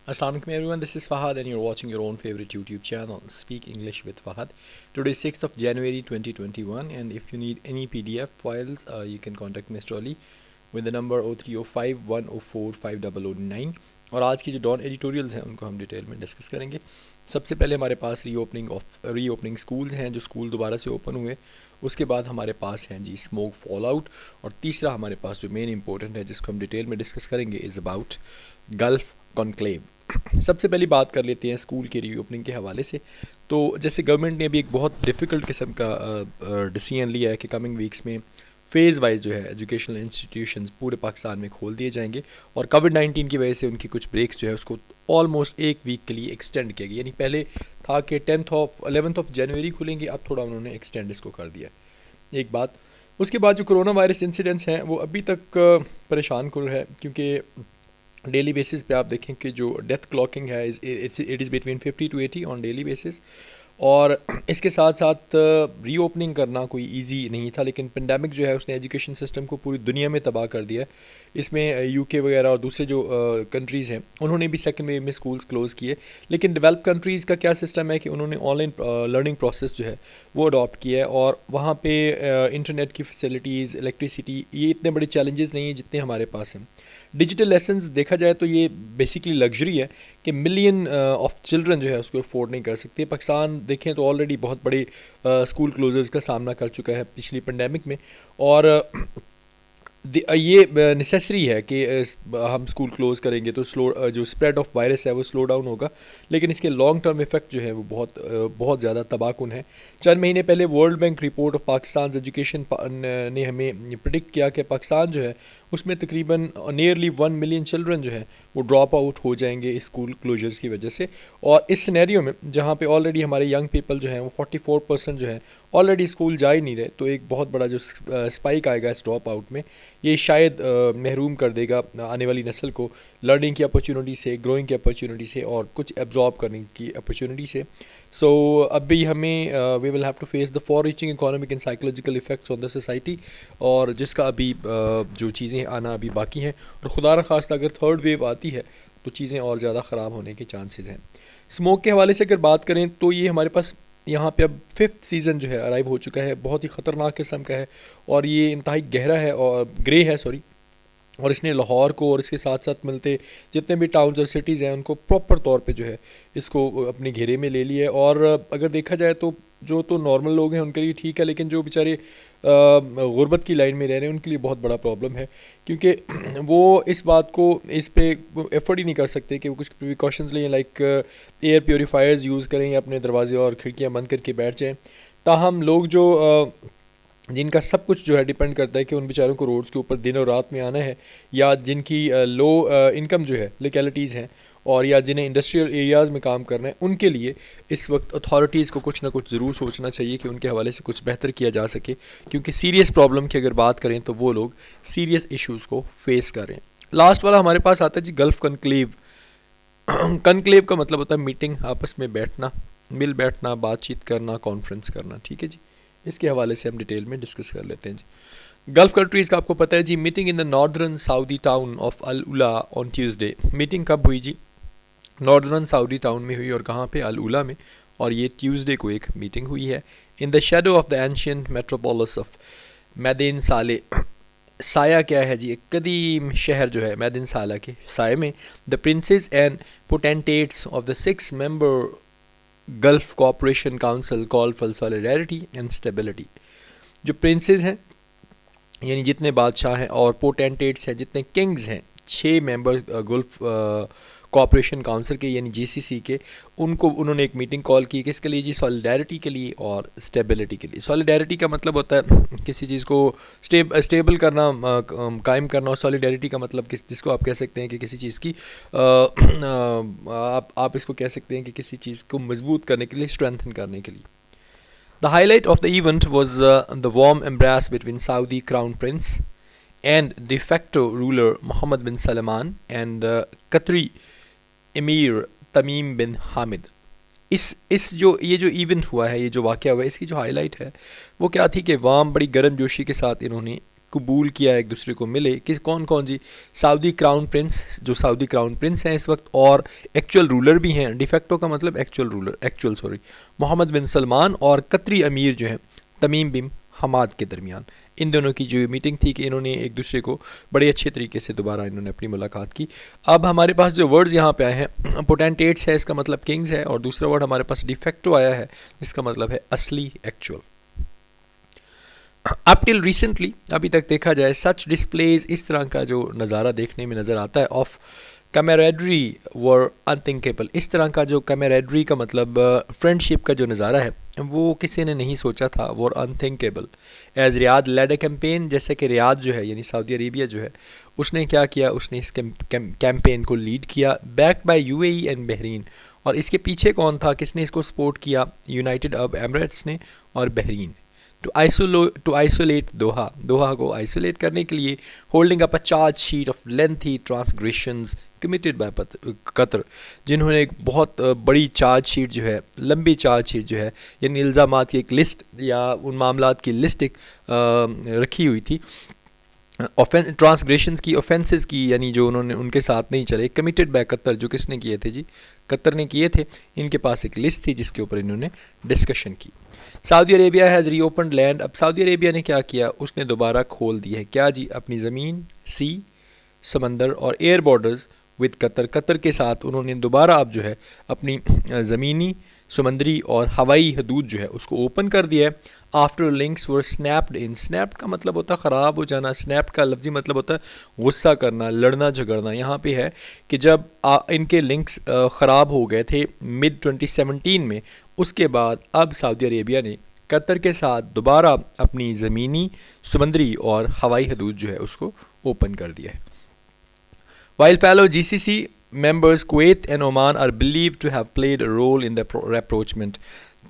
Assalamu alaikum everyone, this is Fahad and you're watching your own favorite YouTube channel, Speak English with Fahad. Today is 6th of January 2021 and if you need any PDF files, you can contact Mr. Ali with the number 0305 104 5009 और आज की जो don editorials हैं उनको हम detail में discuss करेंगे। सबसे पहले हमारे पास रीओपनिंग स्कूल्स हैं जो स्कूल दोबारा से ओपन हुए, उसके बाद हमारे पास हैं जी स्मोक फॉल आउट, और तीसरा हमारे पास जो मेन इंपॉर्टेंट है जिसको हम डिटेल में डिस्कस करेंगे इज़ अबाउट गल्फ़ कॉन्क्लेव। सबसे पहली बात कर लेते हैं स्कूल के रीओपनिंग के हवाले से। तो जैसे गवर्नमेंट ने अभी एक बहुत डिफ़िकल्ट किस्म का डिसीजन लिया है कि कमिंग वीक्स में फ़ेज़ वाइज जो है एजुकेशनल इंस्टीट्यूशंस पूरे पाकिस्तान में खोल दिए जाएंगे, और कोविड-19 की वजह से उनकी कुछ ब्रेक्स जो है उसको ऑलमोस्ट एक वीक के लिए एक्सटेंड किया गया। यानी पहले था कि 11th ऑफ जनवरी खुलेंगे, अब थोड़ा उन्होंने एक्सटेंड इसको कर दिया। एक बात, उसके बाद जो कोरोना वायरस इंसिडेंट्स हैं वो अभी तक परेशान कुन है, क्योंकि डेली बेसिस पे आप देखें कि जो डेथ क्लॉकिंग है it is between 50 to 80 on daily basis. और इसके साथ साथ रीओपनिंग करना कोई इजी नहीं था, लेकिन पेंडेमिक जो है उसने एजुकेशन सिस्टम को पूरी दुनिया में तबाह कर दिया है। इसमें यूके वगैरह और दूसरे जो कंट्रीज़ हैं उन्होंने भी सेकेंड वेव में स्कूल्स क्लोज़ किए, लेकिन डेवलप कंट्रीज़ का क्या सिस्टम है कि उन्होंने ऑनलाइन लर्निंग प्रोसेस जो है वो अडॉप्ट किया है, और वहाँ पे इंटरनेट की फैसिलिटीज़, इलेक्ट्रिसिटी, ये इतने बड़े चैलेंजेस नहीं हैं जितने हमारे पास हैं। डिजिटल लेसन्स देखा जाए तो ये बेसिकली लग्जरी है कि मिलियन ऑफ चिल्ड्रन जो है उसको अफोर्ड नहीं कर सकते। पाकिस्तान देखें तो ऑलरेडी बहुत बड़े स्कूल क्लोजर्स का सामना कर चुका है पिछली पेंडेमिक में, और ये नेसेसरी है कि हम स्कूल क्लोज़ करेंगे तो जो स्प्रेड ऑफ वायरस है वो स्लो डाउन होगा, लेकिन इसके लॉन्ग टर्म इफेक्ट जो है वो बहुत ज़्यादा तबाहकुन है। चंद महीने पहले world bank report of Pakistan education ने हमें प्रिडिक्ट किया कि पाकिस्तान जो है उसमें तकरीबन नियरली 1 मिलियन चिल्ड्रन जो हैं वो ड्रॉप आउट हो जाएंगे स्कूल क्लोजर्स की वजह से। और इस सिनेरियो में जहाँ पे ऑलरेडी हमारे यंग पीपल जो हैं वो 44% जो है ऑलरेडी स्कूल जा ही नहीं रहे, तो एक बहुत बड़ा जो स्पाइक आएगा इस ड्रॉप आउट में, ये शायद महरूम कर देगा आने वाली नस्ल को लर्निंग की अपॉर्चुनिटी से, ग्रोइंग की अपॉर्चुनिटी से और कुछ एब्जॉर्ब करने की अपॉर्चुनिटी से। सो अभी हमें we will have to face the far reaching economic and psychological effects on the society, और जिसका अभी जो चीज़ें आना अभी बाकी हैं, और खुदा न खास्ता अगर थर्ड वेव आती है तो चीज़ें और ज़्यादा ख़राब होने के चांसेस हैं। स्मोक के हवाले से अगर बात करें तो ये हमारे पास यहाँ पे अब 5th सीज़न जो है अराइव हो चुका है, बहुत ही ख़तरनाक किस्म का है, और ये इंतहाई गहरा है और ग्रे है सॉरी, और इसने लाहौर को और इसके साथ साथ मिलते जितने भी टाउन्स और सिटीज़ हैं उनको प्रॉपर तौर पे जो है इसको अपने घेरे में ले लिया है। और अगर देखा जाए तो जो तो नॉर्मल लोग हैं उनके लिए ठीक है, लेकिन जो बेचारे गुर्बत की लाइन में रह रहे हैं उनके लिए बहुत बड़ा प्रॉब्लम है, क्योंकि वो इस बात को इस पे एफर्ट ही नहीं कर सकते कि वो कुछ प्रिकॉशंस लें, लाइक एयर प्योरीफायर्स यूज़ करें या अपने दरवाजे और खिड़कियाँ बंद करके बैठ जाएँ। ताहम लोग जो जिनका सब कुछ जो है डिपेंड करता है कि उन बेचारों को रोड्स के ऊपर दिन और रात में आना है, या जिनकी लो इनकम जो है लोकेलिटीज़ हैं, और या जिन्हें इंडस्ट्रियल एरियाज़ में काम करना है, उनके लिए इस वक्त अथॉरिटीज़ को कुछ ना कुछ ज़रूर सोचना चाहिए कि उनके हवाले से कुछ बेहतर किया जा सके, क्योंकि सीरियस प्रॉब्लम की अगर बात करें तो वो लोग सीरियस इश्यूज़ को फेस करें। लास्ट वाला हमारे पास आता है जी गल्फ़ कनक्लेव। कनक्लेव का मतलब होता है मीटिंग, आपस में बैठना, मिल बैठना, बातचीत करना, कॉन्फ्रेंस करना, ठीक है जी। इसके हवाले से हम डिटेल में डिस्कस कर लेते हैं जी। गल्फ़ कंट्रीज़ का आपको पता है जी, meeting in the northern Saudi town of Al Ula on Tuesday. Meeting कब हुई जी? नॉर्दर्न सऊदी टाउन में हुई, और कहाँ पे? अल उला में, और ये ट्यूसडे को एक मीटिंग हुई है। In the shadow of the ancient metropolis of Madain Saleh. साया क्या है जी? एक कदीम शहर जो है मैदिन साला के साय में। The princes and potentates of the 6 member Gulf cooperation council call for solidarity and stability. जो प्रिंसेस हैं यानी जितने बादशाह हैं, और पोटेंटेट्स हैं जितने किंग्स हैं, 6 मेंबर गल्फ़ कोऑपरेशन काउंसिल के यानी जीसीसी के, उनको उन्होंने एक मीटिंग कॉल की। किसके लिए जी? सॉलिडारिटी के लिए और स्टेबिलिटी के लिए। सॉलिडारिटी का मतलब होता है किसी चीज़ को स्टेबल करना, कायम करना, और सॉलिडारिटी का मतलब जिसको आप कह सकते हैं कि किसी चीज़ की आप इसको कह सकते हैं कि किसी चीज़ को मजबूत करने के लिए, स्ट्रेंथन करने के लिए। The highlight of the event was the warm embrace between Saudi Crown Prince and de facto ruler Mohammed bin Salman and Qatari Emir Tamim बिन हामिद। इस जो ये जो इवेंट हुआ है, ये जो वाक़या हुआ है, इसकी जो हाईलाइट है वो क्या थी कि वाम बड़ी गर्म जोशी के साथ इन्होंने कबूल किया एक दूसरे को मिले। कि कौन कौन जी? सऊदी क्राउन प्रिंस, जो सऊदी क्राउन प्रिंस हैं इस वक्त और एक्चुअल रूलर भी हैं, डिफेक्टो का मतलब एक्चुअल रूलर, मोहम्मद बिन सलमान और कतरी अमीर जो हैं तमीम बिन हमाद के दरमियान। इन दोनों की जो मीटिंग थी कि इन्होंने एक दूसरे को बड़े अच्छे तरीके से दोबारा इन्होंने अपनी मुलाकात की। अब हमारे पास जो वर्ड्स यहाँ पे आए हैं, पोटेंटेट्स है, इसका मतलब किंग्स है, और दूसरा वर्ड हमारे पास डिफेक्टो आया है, जिसका मतलब है असली, एक्चुअल। अप टिल रिसेंटली, अभी तक देखा जाए, सच डिस्प्लेज, इस तरह का जो नज़ारा देखने में नज़र आता है, ऑफ कैमरेडरी वर अनथिंकेबल, इस तरह का जो कैमरेडरी का मतलब फ्रेंडशिप का जो नज़ारा है वो किसी ने नहीं सोचा था, were unthinkable. As Riyadh led a campaign, जैसे कि रियाद जो है यानी सऊदी अरेबिया जो है उसने क्या किया, उसने इस कैंपेन को लीड किया, backed by UAE and Bahrain, और इसके पीछे कौन था, किसने इसको सपोर्ट किया? यूनाइटेड अरब एमिरेट्स ने और बहरीन। टू आइसोलेट दोहा, दोहा को आइसोलेट करने के लिए, holding up a charge sheet of lengthy transgressions committed by Qatar, जिन्होंने एक बहुत बड़ी चार्ज शीट जो है, लंबी चार्ज शीट जो है, यानी इल्ज़ामात की एक लिस्ट या उन मामलात की लिस्ट एक रखी हुई थी, ट्रांसग्रेशंस की, ऑफेंसेस की, यानी जो उन्होंने उनके साथ नहीं चले, कमिटेड बाय कतर, जो किसने किए थे जी? कतर ने किए थे। इनके पास एक लिस्ट थी जिसके ऊपर इन्होंने डिस्कशन की। Saudi Arabia has reopened land, अब सऊदी अरेबिया ने क्या किया, उसने दोबारा खोल दी है क्या जी? अपनी ज़मीन, सी, समंदर और air borders with Qatar, Qatar के साथ उन्होंने दोबारा अब जो है अपनी ज़मीनी, समंदरी और हवाई हदूद जो है उसको ओपन कर दिया है। आफ्टर लिंक्स वर स्नैप्ड इन, स्नैप्ड का मतलब होता है ख़राब हो जाना, स्नैप्ड का लफ्ज़ी मतलब होता है गुस्सा करना, लड़ना झगड़ना। यहाँ पे है कि जब इनके लिंक्स ख़राब हो गए थे मिड 2017 में, उसके बाद अब सऊदी अरेबिया ने कतर के साथ दोबारा अपनी ज़मीनी, समंदरी और हवाई हदूद जो है उसको ओपन कर दिया है। While fellow GCC members Kuwait and Oman are believed to have played a role in the rapprochement,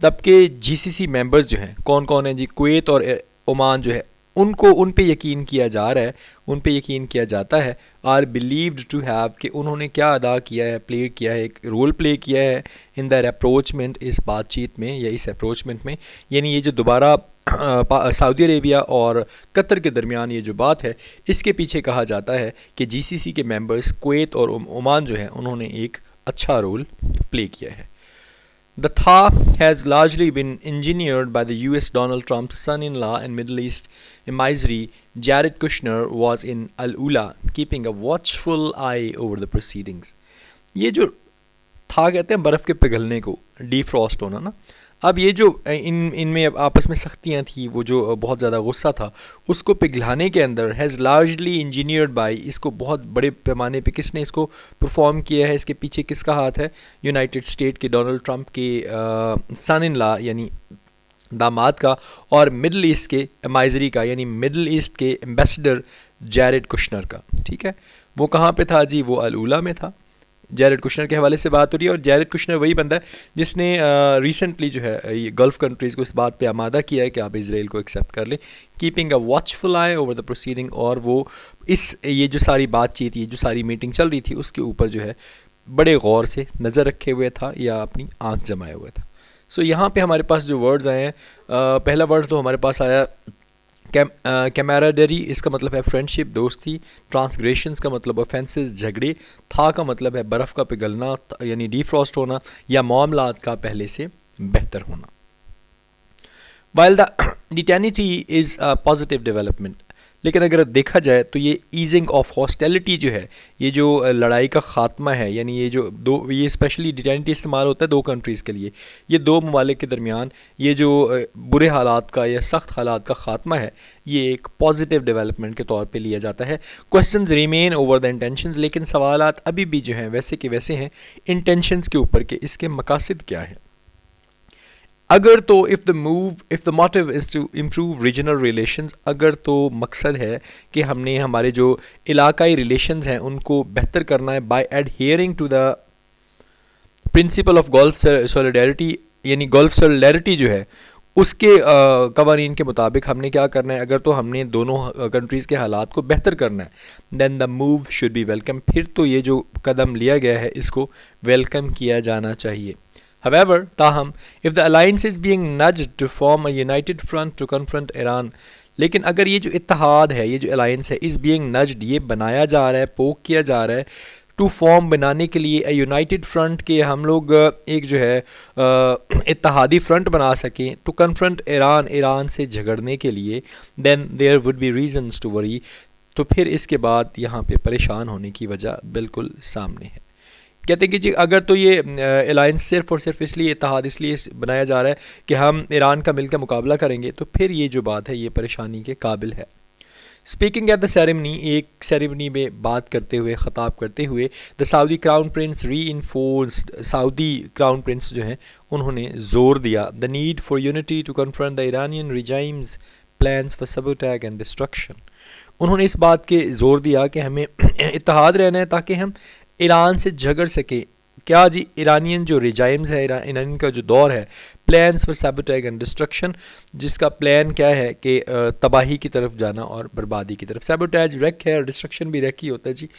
तब के GCC members जो हैं कौन कौन हैं जी? कुवैत और ओमान जो है उनको, उन पे यकीन किया जा रहा है, उन पे यकीन किया जाता है, आर बिलीव्ड टू हैव, कि उन्होंने क्या अदा किया है, प्ले किया है, एक रोल प्ले किया है इन द अप्रोचमेंट, इस बातचीत में या इस अप्रोचमेंट में। यानी ये जो दोबारा सऊदी अरेबिया और कतर के दरमियान ये जो बात है, इसके पीछे कहा जाता है कि जीसीसी के मेंबर्स कुवैत और ओमान जो हैं उन्होंने एक अच्छा रोल प्ले किया है। The thaw has largely been engineered by the US Donald Trump's son-in-law and Middle East emissary Jared Kushner was in Al-Ula, keeping a watchful eye over the proceedings. ये जो था कहते हैं बर्फ़ के पिघलने को, डीफ्रॉस्ट होना ना। अब ये जो इनमें आपस में सख्तियाँ थी, वो जो बहुत ज़्यादा गुस्सा था, उसको पिघलाने के अंदर हैज़ लार्जली इंजीनियर्ड बाय, इसको बहुत बड़े पैमाने पे किसने इसको परफॉर्म किया है, इसके पीछे किसका हाथ है? यूनाइटेड स्टेट के डोनाल्ड ट्रंप के सन इन लॉ यानी दामाद का, और मिडल ईस्ट के एमाइजरी का यानी मिडल ईस्ट के एम्बेसडर जैरेड कुशनर का। ठीक है, वो कहाँ पे था जी? वो अल-उला में था। जैरेड कुशनर के हवाले से बात हो रही है, और जैरेड कुशनर वही बंदा है जिसने रिसेंटली जो है ये गल्फ़ कंट्रीज़ को इस बात पे आमादा किया है कि आप इज़राइल को एक्सेप्ट कर लें, keeping a watchful I over the proceeding. और वो ये जो सारी बातचीत, ये जो सारी मीटिंग चल रही थी, उसके ऊपर जो है बड़े गौर से नज़र रखे हुए था या अपनी आँख जमाए हुए था। सो यहाँ पे हमारे पास जो वर्ड्स आए हैं, पहला वर्ड तो हमारे पास आया कैमराडरी, इसका मतलब है फ्रेंडशिप, दोस्ती। ट्रांसग्रेशंस का मतलब ऑफेंसेस, झगड़े। था का मतलब है बर्फ़ का पिघलना यानी डीफ्रॉस्ट होना या मामलात का पहले से बेहतर होना। While the detente is a positive development, लेकिन अगर देखा जाए तो ये ईजिंग ऑफ हॉस्टेलिटी जो है, ये जो लड़ाई का ख़ात्मा है, यानी ये जो ये स्पेशली डिटेनिटी इस्तेमाल होता है दो कंट्रीज़ के लिए, ये दो ममालिक के दरमियान ये जो बुरे हालात का या सख्त हालात का ख़ात्मा है, ये एक पॉजिटिव डेवलपमेंट के तौर पे लिया जाता है। Questions remain over the intentions, लेकिन सवालात अभी भी जो हैं वैसे के वैसे हैं इंटेंशंस के ऊपर के इसके मकासद क्या है। अगर तो if the motive is to improve regional relations, अगर तो मकसद है कि हमने हमारे जो इलाकाई रिलेशंस हैं उनको बेहतर करना है by adhering to the principle of Gulf solidarity, यानी गल्फ सॉलिडारिटी जो है उसके कवानीन के मुताबिक हमने क्या करना है, अगर तो हमने दोनों कंट्रीज़ के हालात को बेहतर करना है, then the move should be welcome, फिर तो ये जो कदम लिया गया है इसको वेलकम किया जाना चाहिए। However, ताहम, if the alliance is being nudged to form a united front to confront Iran, लेकिन अगर ये जो इत्तेहाद है, ये जो अलायंस है, इस बीइंग नज्ड, ये बनाया जा रहा है, पोक किया जा रहा है टू फॉर्म बनाने के लिए यूनाइटेड फ्रंट के हम लोग एक जो है इत्तेहादी फ्रंट बना सकें टू कन्फ्रंट ईरान, ईरान से झगड़ने के लिए, then there would be reasons to worry. तो फिर इसके बाद यहाँ पे परेशान होने की वजह बिल्कुल सामने है। कहते हैं कि जी अगर तो ये अलायंस सिर्फ और सिर्फ इसलिए, इत्तेहाद इसलिए बनाया जा रहा है कि हम ईरान का मिलकर मुकाबला करेंगे, तो फिर ये जो बात है ये परेशानी के काबिल है। स्पीकिंग एट द सेरेमनी, एक सेरेमनी में बात करते हुए, ख़ताब करते हुए, the Saudi crown prince reinforced, Saudi crown prince जो हैं उन्होंने ज़ोर दिया the need for unity to confront the Iranian regime's plans for sabotage and destruction. उन्होंने इस बात के ज़ोर दिया कि हमें इत्तेहाद रहना है ताकि हम ईरान से झगड़ सके। क्या जी, ईरानियन जो रिजाइम्स है, ईरान का जो दौर है, प्लान्स फॉर सैबोटैज एंड डिस्ट्रक्शन, जिसका प्लान क्या है कि तबाही की तरफ जाना और बर्बादी की तरफ। सैबोटैज रैक है और डिस्ट्रक्शन भी रैक ही होता है जी।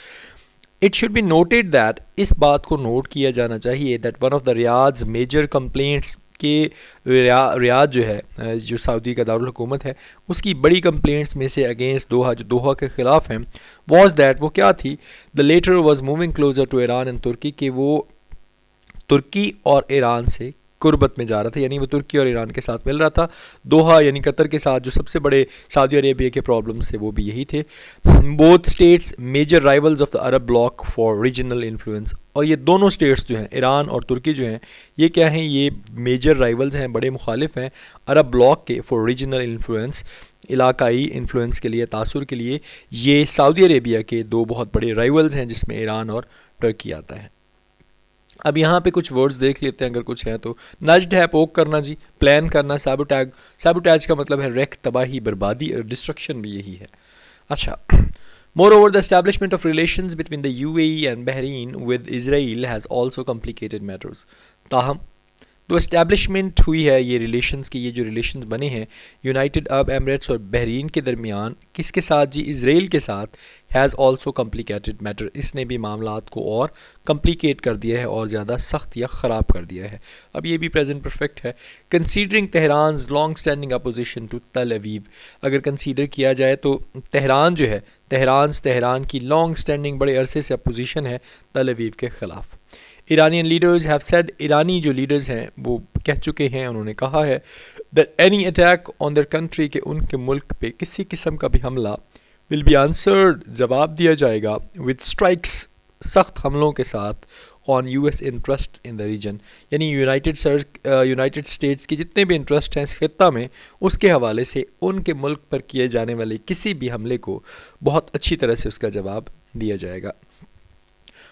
It should be noted that, इस बात को नोट किया जाना चाहिए that one of the Riyadh's major complaints के रियाद जो है, जो सऊदी का दारुल हुकूमत है, उसकी बड़ी कंप्लेंट्स में से अगेंस्ट दोहा, जो दोहा के ख़िलाफ़ हैं, वॉज दैट, वो क्या थी, the letter was moving closer to Iran and Turkey, कि वो तुर्की और ईरान से कुर्बत में जा रहा था, यानी वो तुर्की और ईरान के साथ मिल रहा था। दोहा यानी कतर के साथ जो सबसे बड़े सऊदी अरेबिया के प्रॉब्लम्स थे वो भी यही थे। Both states major rivals of the Arab bloc for regional influence, और ये दोनों स्टेट्स जो हैं, ईरान और तुर्की जो हैं, ये क्या हैं, ये मेजर राइवल्स हैं, बड़े मुखालिफ हैं अरब ब्लॉक के फॉर रीजनल इन्फ्लुएंस, इलाकाई इन्फ्लुएंस के लिए, तासुर के लिए। ये सऊदी अरेबिया के दो बहुत बड़े राइवल्स हैं जिसमें ईरान और तुर्की आता है। अब यहाँ पे कुछ वर्ड्स देख लेते हैं अगर कुछ है तो। नज्ड है पोक करना जी, प्लान करना, सैबोटैज, सैबोटैज का मतलब है रेक, तबाही, बर्बादी, और डिस्ट्रक्शन भी यही है। अच्छा, moreover the establishment of relations between the UAE and Bahrain with Israel has also complicated matters। ताहम तो इस्टेब्लिशमेंट हुई है ये रिलेशंस की, ये जो रिलेशंस बने हैं यूनाइटेड अरब एमिरेट्स और बहरीन के दरमियान, किसके साथ जी, इज़राइल के साथ, हैज़ ऑल्सो कम्प्लिकेटेड मैटर, इसने भी मामलात को और कम्प्लिकेट कर दिया है और ज़्यादा सख्त या ख़राब कर दिया है। अब ये भी प्रेजेंट परफेक्ट है। Considering Tehran long standing opposition to Tel Aviv, अगर कंसीडर किया जाए तो तेहरान जो है, तेहरान की लॉन्ग स्टैंडिंग बड़े अरसे से अपोजिशन है तल अवीव के ख़िलाफ़। ईरानियन लीडर्स हैव सेड, ईरानी जो लीडर्स हैं वो कह चुके हैं, उन्होंने कहा है that any attack on their country, के उनके मुल्क पे किसी किस्म का भी हमला, विल बी आंसर्ड, जवाब दिया जाएगा, विद स्ट्राइक्स, सख्त हमलों के साथ, on US interest in the region, यानी यूनाइटेड स्टेट्स की जितने भी इंटरेस्ट हैं इस खित्ता में, उसके हवाले से उनके मुल्क पर किए जाने वाले किसी भी हमले को बहुत अच्छी तरह से उसका जवाब दिया जाएगा।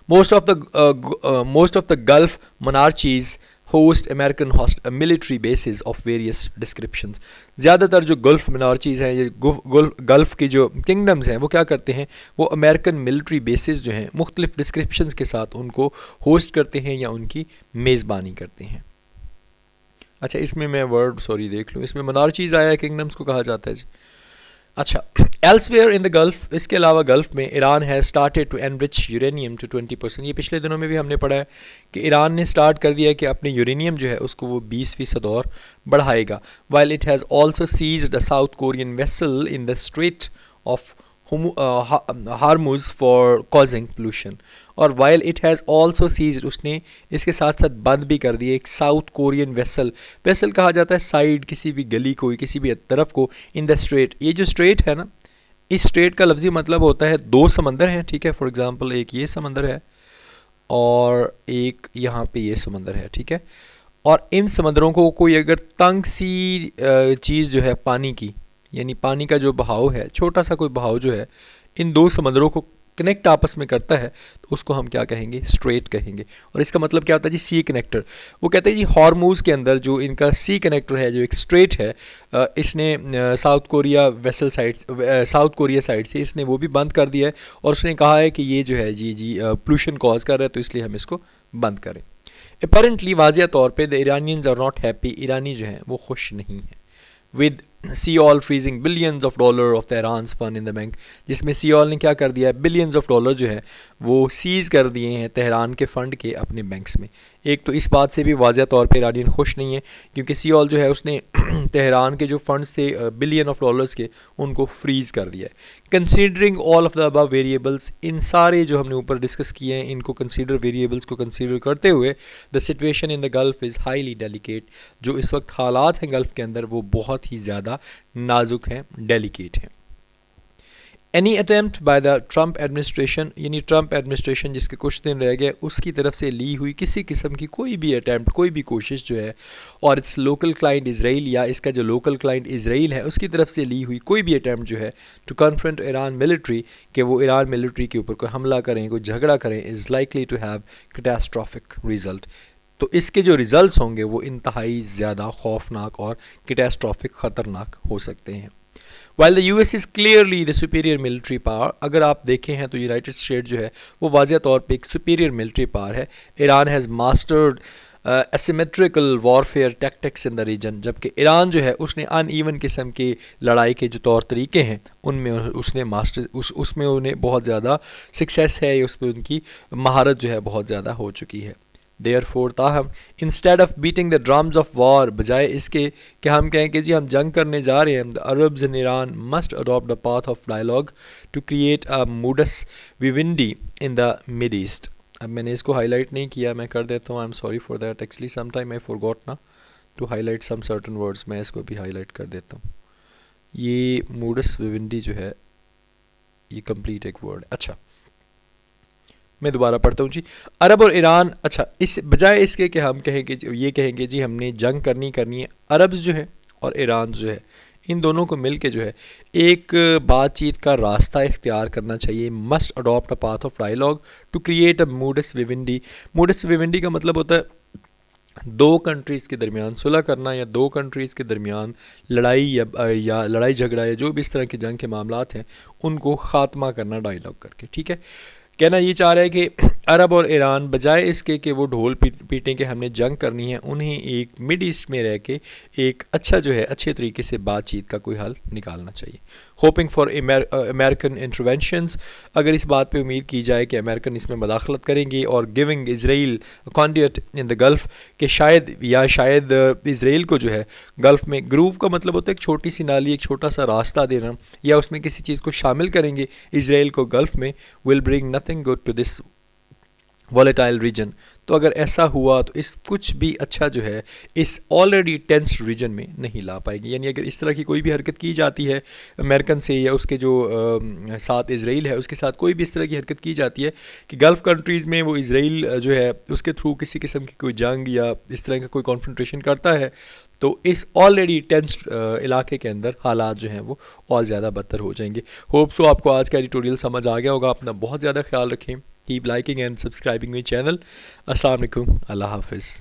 Most of the Gulf monarchies host American military bases of various descriptions। ज़्यादातर जो गल्फ़ monarchies हैं, ये गल्फ़ की जो किंगडम्स हैं, वो क्या करते हैं, वो अमेरिकन मिलिट्री बेसिस जो हैं मुख्तलिफ डिस्क्रिप्शंस के साथ उनको होस्ट करते हैं या उनकी मेज़बानी करते हैं। अच्छा, इसमें मैं वर्ड सॉरी देख लूँ, इसमें monarchies आया है, किंगडम्स को कहा जाता है जी। अच्छा, एल्सवेयर इन द गल्फ, इसके अलावा गल्फ में Iran has started to enrich uranium to 20%। ये पिछले दिनों में भी हमने पढ़ा है कि ईरान ने स्टार्ट कर दिया है कि अपने यूरेनियम जो है उसको वो 20% और बढ़ाएगा। While it has also seized a South Korean vessel in the Strait of Hormuz for causing pollution, और while it has also seized, उसने इसके साथ साथ बंद भी कर दिए एक साउथ कोरियन वेसल कहा जाता है साइड, किसी भी गली को, किसी भी तरफ को, इन द स्ट्रेट। ये जो स्ट्रेट है ना, इस स्ट्रेट का लफ्ज़ी मतलब होता है दो समंदर हैं, ठीक है। फॉर एग्जांपल एक ये समंदर है और एक यहाँ पे ये समंदर है, ठीक है। और इन समंदरों को कोई अगर तंग सी चीज़ जो है पानी की, यानी पानी का जो बहाव है, छोटा सा कोई बहाव जो है इन दो समंदरों को कनेक्ट आपस में करता है, तो उसको हम क्या कहेंगे, स्ट्रेट कहेंगे। और इसका मतलब क्या होता है जी, सी कनेक्टर। वो कहते हैं जी हॉर्मूज के अंदर जो इनका सी कनेक्टर है, जो एक स्ट्रेट है, इसने साउथ कोरिया साइड से इसने वो भी बंद कर दिया है, और उसने कहा है कि ये जो है जी पोल्यूशन कॉज कर रहा है, तो इसलिए हम इसको बंद करें। अपेरेंटली वाज़िया तौर पे the Iranians are not happy, ईरानी जो हैं वो खुश नहीं हैं, with Seoul freezing billions of dollar of Tehran's fund in the bank, जिसमें सीओल ने क्या कर दिया है, बिलियंस ऑफ डॉलर जो है वो सीज़ कर दिए हैं तेहरान के फ़ंड के अपने बैंक्स में। एक तो इस बात से भी वाज़ह तौर पे ईरानियन खुश नहीं है, क्योंकि सीओल जो है उसने तेहरान के जो फंड्स थे बिलियन ऑफ डॉलर्स के, उनको फ्रीज़ कर दिया है। Considering all of the above variables, इन सारे जो हमने ऊपर डिस्कस किए हैं इनको कंसीडर, वेरिएबल्स को कंसीडर करते हुए, the situation in the gulf is highly delicate, जो इस वक्त हालात हैं गल्फ़ के अंदर वो बहुत ही ज़्यादा नाजुक हैं, डेलिकेट हैं। Any attempt by the Trump administration, यानी ट्रंप एडमिनिस्ट्रेशन जिसके कुछ दिन रह गए उसकी तरफ से ली हुई किसी किस्म की कोई भी अटैम्प्ट, कोई भी कोशिश जो है, और इट्स लोकल क्लाइंट इसराइल, या इसका जो लोकल क्लाइंट इसराइल है उसकी तरफ से ली हुई कोई भी अटैम्प्ट जो है टू कन्फ्रंट ईरान मिलिट्री, कि वो ईरान मिलिट्री के ऊपर कोई हमला करें, कोई झगड़ा करें, is likely to have catastrophic result, तो इसके जो रिज़ल्ट्स होंगे वो इंतहाई ज़्यादा खौफनाक और कैटास्ट्रॉफिक ख़तरनाक हो सकते हैं। While the US is clearly the superior military power, अगर आप देखें हैं तो यूनाइटेड स्टेट जो है वो वाज़ह तौर पे एक सुपीरियर मिलिट्री पावर है। Iran has mastered asymmetrical warfare tactics in the region, जबकि ईरान जो है उसने अनइवन किस्म के लड़ाई के जो तौर तरीके हैं उनमें उसने उसमें उन्हें बहुत ज़्यादा सक्सेस है, उसमें उनकी महारत जो है बहुत ज़्यादा हो चुकी है। देयरफॉर ताहम instead of beating the drums of war, बजाय इसके कि हम कहें कि जी हम जंग करने जा रहे हैं, the Arabs in Iran must adopt the path of dialogue to create a modus vivendi in the mid east. अब मैंने इसको हाईलाइट नहीं किया, मैं कर देता हूँ, I am sorry for that, actually some time I forgot ना to highlight some certain words, मैं इसको भी हाईलाइट कर देता हूँ। ये मूडस विविंडी जो है ये कंप्लीट एक वर्ड, अच्छा मैं दोबारा पढ़ता हूँ जी। अरब और ईरान, अच्छा इस बजाय इसके कि हम कहेंगे ये कहेंगे जी हमने जंग करनी है, अरब्स जो है और ईरान जो है इन दोनों को मिल के जो है एक बातचीत का रास्ता इख्तियार करना चाहिए। Must adopt a path of dialogue to create a modus vivendi. Modus vivendi का मतलब होता है दो कंट्रीज़ के दरमियान सुलह करना, या दो कंट्रीज़ के दरमियान लड़ाई या लड़ाई झगड़ा या जो भी इस तरह के जंग के मामलात हैं उनको ख़ात्मा करना डायलॉग करके, ठीक है। कहना ये चाह रहा है कि अरब और ईरान बजाय इसके कि वो ढोल पीटें कि हमने जंग करनी है, उन्हें एक मिड ईस्ट में रह के एक अच्छा जो है अच्छे तरीके से बातचीत का कोई हल निकालना चाहिए। होपिंग फॉर अमेरिकन इंटरवेंशंस, अगर इस बात पे उम्मीद की जाए कि अमेरिकन इसमें मदाखलत करेंगे, और giving Israel conduit in the Gulf, कि शायद इसराइल को जो है गल्फ़ में, ग्रूव का मतलब होता है एक छोटी सी नाली, एक छोटा सा रास्ता देना, या उसमें किसी चीज़ को शामिल करेंगे इसराइल को गल्फ़ में, will bring nothing good to this volatile region. तो अगर ऐसा हुआ तो इस कुछ भी अच्छा जो है इस ऑलरेडी टेंस रीजन में नहीं ला पाएंगे। यानी अगर इस तरह की कोई भी हरकत की जाती है अमेरिकन से, या उसके जो साथ इसराइल है उसके साथ कोई भी इस तरह की हरकत की जाती है कि गल्फ़ कंट्रीज़ में वो इसराइल जो है उसके थ्रू किसी किस्म की कोई जंग या इस तरह का कोई कॉन्फ्रंटेशन करता है, तो इस ऑलरेडी टेंस इलाके के अंदर हालात जो हैं वो और ज़्यादा बदतर हो जाएंगे। होप सो आपको आज का एडिटोरियल समझ आ गया होगा। अपना बहुत ज़्यादा ख्याल रखें। Keep liking and subscribing my channel. Assalamu alaikum. Allah Hafiz.